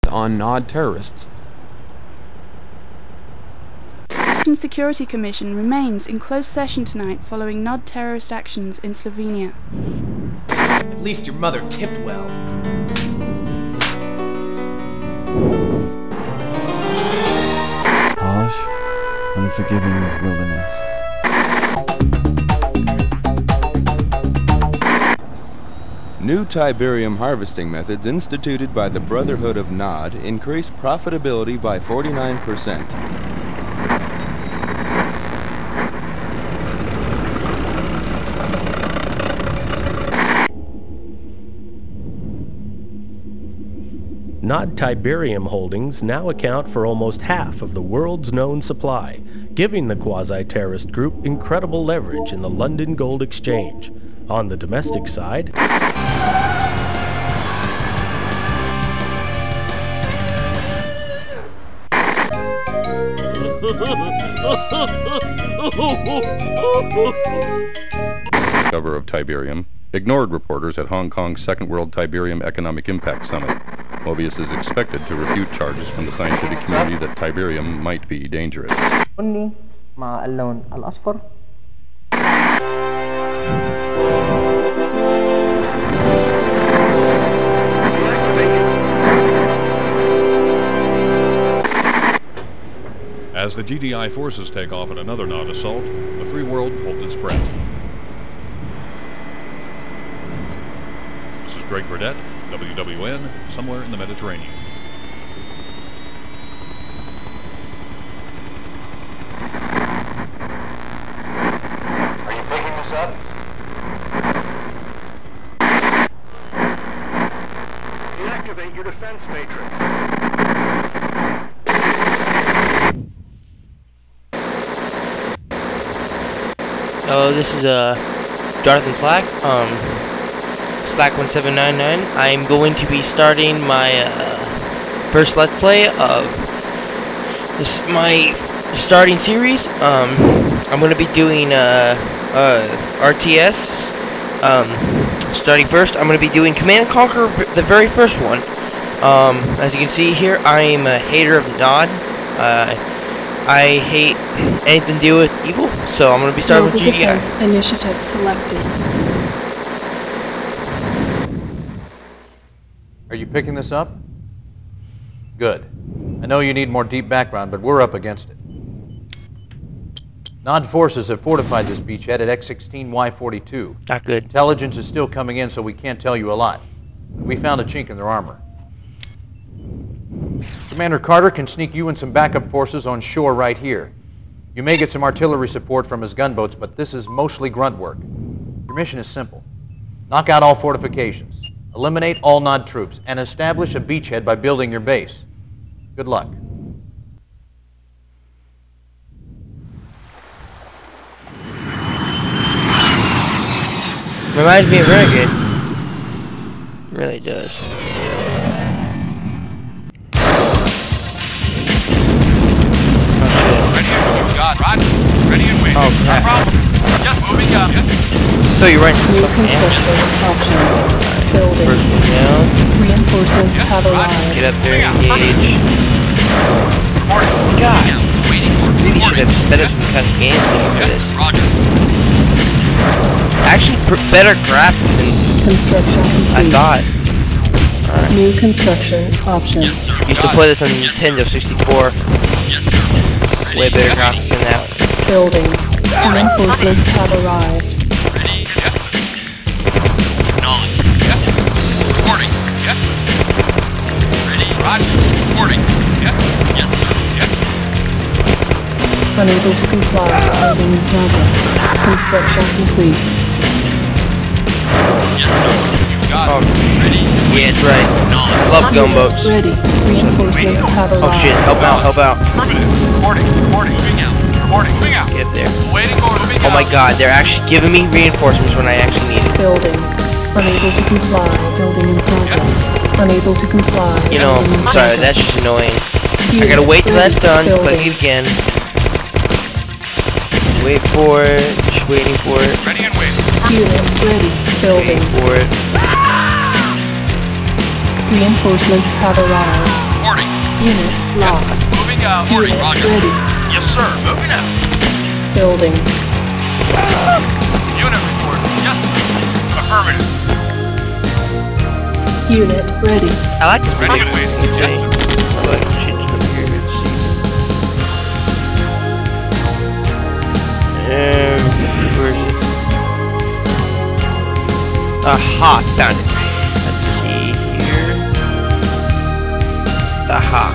on Nod terrorists. The Security Commission remains in closed session tonight following Nod terrorist actions in Slovenia. At least your mother tipped well. Harsh, unforgiving wilderness. New Tiberium harvesting methods instituted by the Brotherhood of Nod increase profitability by 49%. Nod Tiberium holdings now account for almost half of the world's known supply, giving the quasi-terrorist group incredible leverage in the London Gold Exchange. On the domestic side, cover of Tiberium ignored reporters at Hong Kong's Second World Tiberium Economic Impact Summit. Mobius is expected to refute charges from the scientific community that Tiberium might be dangerous. مع اللون الأصفر. As the GDI forces take off at another Nod assault, the free world holds its breath. This is Greg Burdett, WWN, somewhere in the Mediterranean. Are you picking this up? Deactivate your defense matrix. Oh, this is Jonathan Slack, Slack 1799. I'm going to be starting my first Let's Play of my starting series. I'm going to be doing RTS. Starting first, I'm going to be doing Command & Conquer, the very first one. As you can see here, I am a hater of Nod. I hate anything to do with evil, so I'm going to be starting with GDI. Defense initiative selected. Are you picking this up? Good. I know you need more deep background, but we're up against it. Nod forces have fortified this beachhead at X-16Y42. Not good. Intelligence is still coming in, so we can't tell you a lot. We found a chink in their armor. Commander Carter can sneak you and some backup forces on shore right here. You may get some artillery support from his gunboats, but this is mostly grunt work. Your mission is simple. Knock out all fortifications, eliminate all Nod troops, and establish a beachhead by building your base. Good luck. Reminds me of Renegade. Really does. Ready and waiting. Oh, crap. No problem. Just moving up. So you're right. New construction options. Building. First one down. Reinforcements have arrived. Get up there, engage. God. Really should have sped up some kind of game speed for this. Actually, better graphics than Construction I complete. thought. Alright. New construction options. Used to play this on Nintendo 64. Way better graphics than that. Building. Reinforcements have arrived. Ready? Yep. Acknowledge. Yep. Reporting. Yep. Ready? Roger. Reporting. Yep. Yes, sir. Yep. Unable to comply. Building in progress. Construction complete. Yes, sir. You got Oh, it. Ready? yeah, it's right. I love gunboats. Ready. Reinforcements have arrived. Oh shit, help out, help out. Reporting. Reporting. Moving out. Reporting. Moving out. Get up there. Waiting for moving Oh out. my god, they're actually giving me reinforcements when I actually need it. Building. Unable to comply. Building in progress. Unable to comply. You know, Building in I'm sorry, progress. that's just annoying. I Unit gotta wait till that's done, building. click it again. Wait for it, just waiting for it. Ready and waiting. Unit ready. Building. Waiting for it. Reinforcements have arrived. Unit lost. Moving out. Unit ready. Yes, sir. Moving out. Building. Unit report. Yes. Affirmative. Unit ready. I like this Ready music. and waiting. It's Yes, a- sir. I like to change it up here. Let's see. Where is it? Aha, found it. Let's see here. Aha.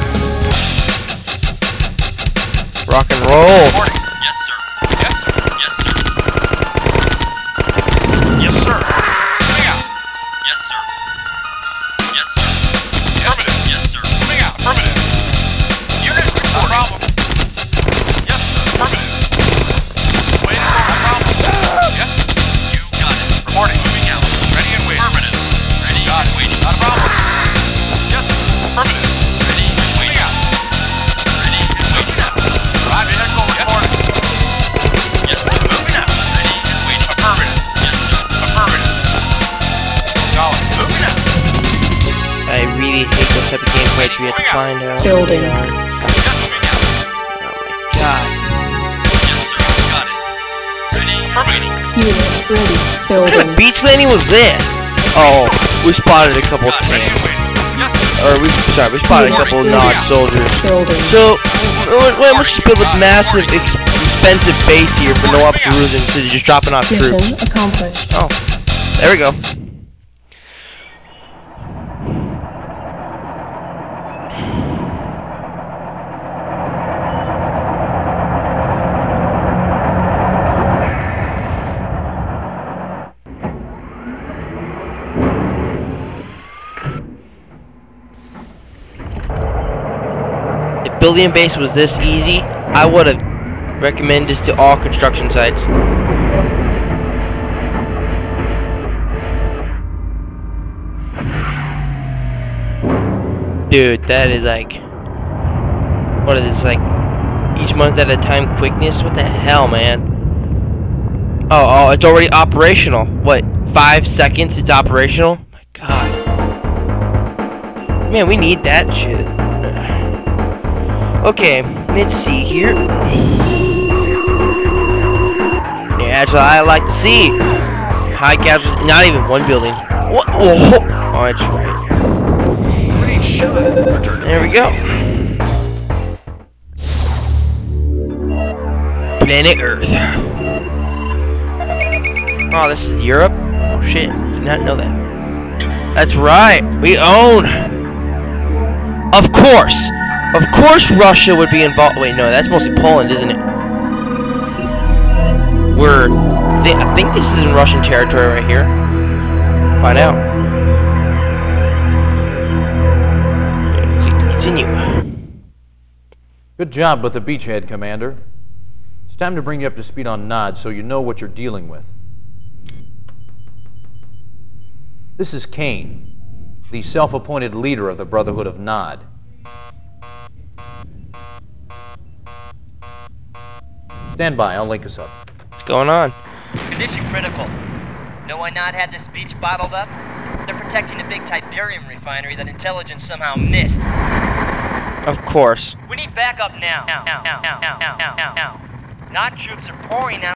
Rock and roll. Reporting. Yes, sir. Yes, sir. Yes, sir. Yes, sir. Moving out. Yes, sir. Yes, sir. Affirmative. Yes, sir. Moving out. Affirmative. Unit reporting. No problem. Yes, sir. Affirmative. Waiting for a problem. Yes. You got it. Reporting. Moving out. Ready and waiting. Affirmative. Ready and waiting. Not a problem. Yes, sir. Affirmative. Ready and waiting. Out. Ready and waiting. Out. Right vehicle reporting. Yes, sir. Moving out. Ready and waiting. Affirmative. Yes, sir. Affirmative. Acknowledge. Moving out. I really hate those type of gameplays where you have to find out. Building. Where they are. Yes, moving out. Oh my god. Yes, sir. Got it. Ready and waiting. Unit ready. What kind Building. of beach landing was this? Oh, we spotted a couple of Got it. Ready and tanks. waiting. Yes, sir. Or we spotted a couple of Nod soldiers. Building. So, why don't you build a massive, expensive base here for no ops reason instead of just dropping off troops? Mission accomplished. Oh, there we go. If building a base was this easy, I would have recommended this to all construction sites. Dude, that is like, what is this, like each month at a time quickness? What the hell, man? Oh, it's already operational. What, 5 seconds it's operational? My god. Man, we need that shit. Okay, let's see here. Yeah, that's what I like to see. High casualty, not even one building. What? Oh, that's right. There we go. Planet Earth. Oh, this is Europe? Oh shit, did not know that. That's right, we own. Of course Russia would be involved. Wait, no, that's mostly Poland, isn't it? I think this is in Russian territory right here. Find out. Continue. Good job with the beachhead, Commander. It's time to bring you up to speed on Nod so you know what you're dealing with. This is Kane, the self-appointed leader of the Brotherhood of Nod. Stand by, I'll link us up. What's going on? Condition critical. Know why Nod had this beach bottled up? They're protecting a big Tiberium refinery that intelligence somehow missed. Of course. We need backup now. Nod troops are pouring out.